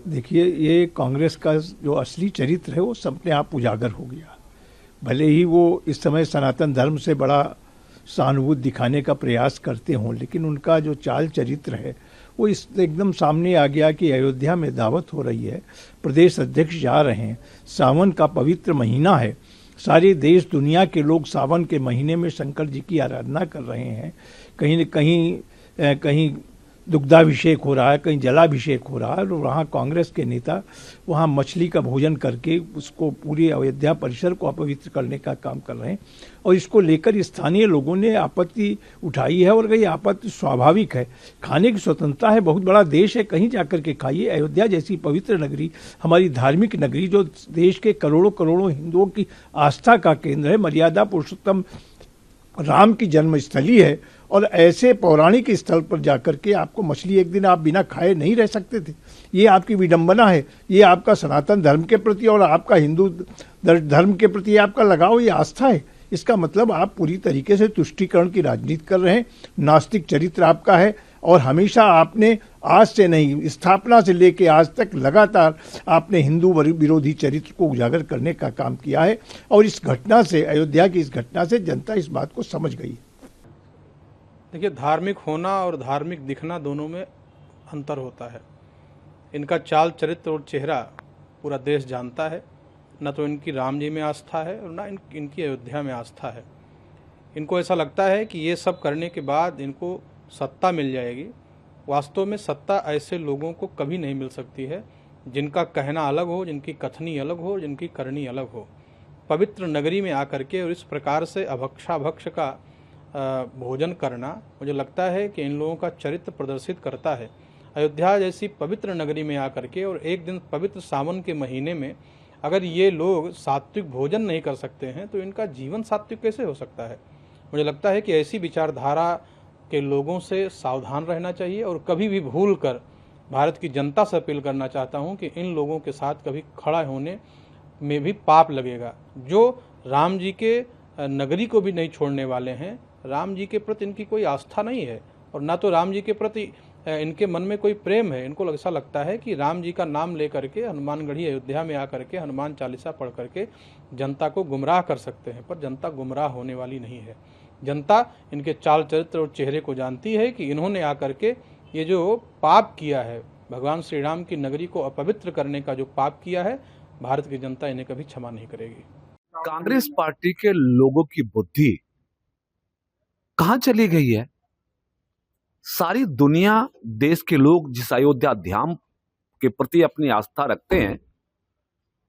देखिए, ये कांग्रेस का जो असली चरित्र है वो अपने आप उजागर हो गया। भले ही वो इस समय सनातन धर्म से बड़ा सहानुभूति दिखाने का प्रयास करते हों, लेकिन उनका जो चाल चरित्र है वो इस एकदम सामने आ गया कि अयोध्या में दावत हो रही है, प्रदेश अध्यक्ष जा रहे हैं, सावन का पवित्र महीना है, सारे देश दुनिया के लोग सावन के महीने में शंकर जी की आराधना कर रहे हैं। कहीं न कहीं दुग्धाभिषेक हो रहा है, कहीं जलाभिषेक हो रहा है, और वहाँ कांग्रेस के नेता वहाँ मछली का भोजन करके उसको पूरी अयोध्या परिसर को अपवित्र करने का काम कर रहे हैं। और इसको लेकर स्थानीय लोगों ने आपत्ति उठाई है, और ये आपत्ति स्वाभाविक है। खाने की स्वतंत्रता है, बहुत बड़ा देश है, कहीं जाकर के खाइए। अयोध्या जैसी पवित्र नगरी, हमारी धार्मिक नगरी, जो देश के करोड़ों करोड़ों हिंदुओं की आस्था का केंद्र है, मर्यादा पुरुषोत्तम राम की जन्मस्थली है, और ऐसे पौराणिक स्थल पर जाकर के आपको मछली एक दिन आप बिना खाए नहीं रह सकते थे। ये आपकी विडंबना है, ये आपका सनातन धर्म के प्रति और आपका हिंदू धर्म के प्रति आपका लगाव, ये आस्था है। इसका मतलब आप पूरी तरीके से तुष्टीकरण की राजनीति कर रहे हैं। नास्तिक चरित्र आपका है, और हमेशा आपने, आज से नहीं, स्थापना से लेकर आज तक लगातार आपने हिंदू विरोधी चरित्र को उजागर करने का काम किया है। और इस घटना से, अयोध्या की इस घटना से जनता इस बात को समझ गई है। देखिए, धार्मिक होना और धार्मिक दिखना दोनों में अंतर होता है। इनका चाल चरित्र और चेहरा पूरा देश जानता है। न तो इनकी राम जी में आस्था है और न इनकी अयोध्या में आस्था है। इनको ऐसा लगता है कि ये सब करने के बाद इनको सत्ता मिल जाएगी। वास्तव में सत्ता ऐसे लोगों को कभी नहीं मिल सकती है जिनका कहना अलग हो, जिनकी कथनी अलग हो, जिनकी करनी अलग हो। पवित्र नगरी में आकर के और इस प्रकार से अभक्षाभक्ष का भोजन करना, मुझे लगता है कि इन लोगों का चरित्र प्रदर्शित करता है। अयोध्या जैसी पवित्र नगरी में आकर के और एक दिन पवित्र सावन के महीने में अगर ये लोग सात्विक भोजन नहीं कर सकते हैं तो इनका जीवन सात्विक कैसे हो सकता है। मुझे लगता है कि ऐसी विचारधारा के लोगों से सावधान रहना चाहिए, और कभी भी भूल कर भारत की जनता से अपील करना चाहता हूं कि इन लोगों के साथ कभी खड़ा होने में भी पाप लगेगा। जो राम जी के नगरी को भी नहीं छोड़ने वाले हैं, राम जी के प्रति इनकी कोई आस्था नहीं है, और ना तो राम जी के प्रति इनके मन में कोई प्रेम है। इनको ऐसा लगता है कि राम जी का नाम लेकर के हनुमानगढ़ी अयोध्या में आकर के हनुमान चालीसा पढ़ करके जनता को गुमराह कर सकते हैं, पर जनता गुमराह होने वाली नहीं है। जनता इनके चाल चरित्र और चेहरे को जानती है कि इन्होंने आकर के ये जो पाप किया है, भगवान श्री राम की नगरी को अपवित्र करने का जो पाप किया है, भारत की जनता इन्हें कभी क्षमा नहीं करेगी। कांग्रेस पार्टी के लोगों की बुद्धि कहां चली गई है? सारी दुनिया, देश के लोग जिस अयोध्या धाम के प्रति अपनी आस्था रखते हैं,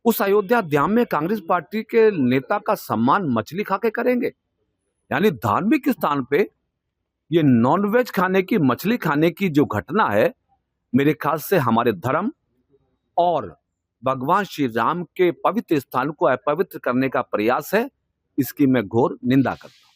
उस अयोध्या धाम में कांग्रेस पार्टी के नेता का सम्मान मछली खा के करेंगे? यानी धार्मिक स्थान पे ये नॉनवेज खाने की, मछली खाने की जो घटना है, मेरे ख्याल से हमारे धर्म और भगवान श्री राम के पवित्र स्थान को अपवित्र करने का प्रयास है। इसकी मैं घोर निंदा करता हूं।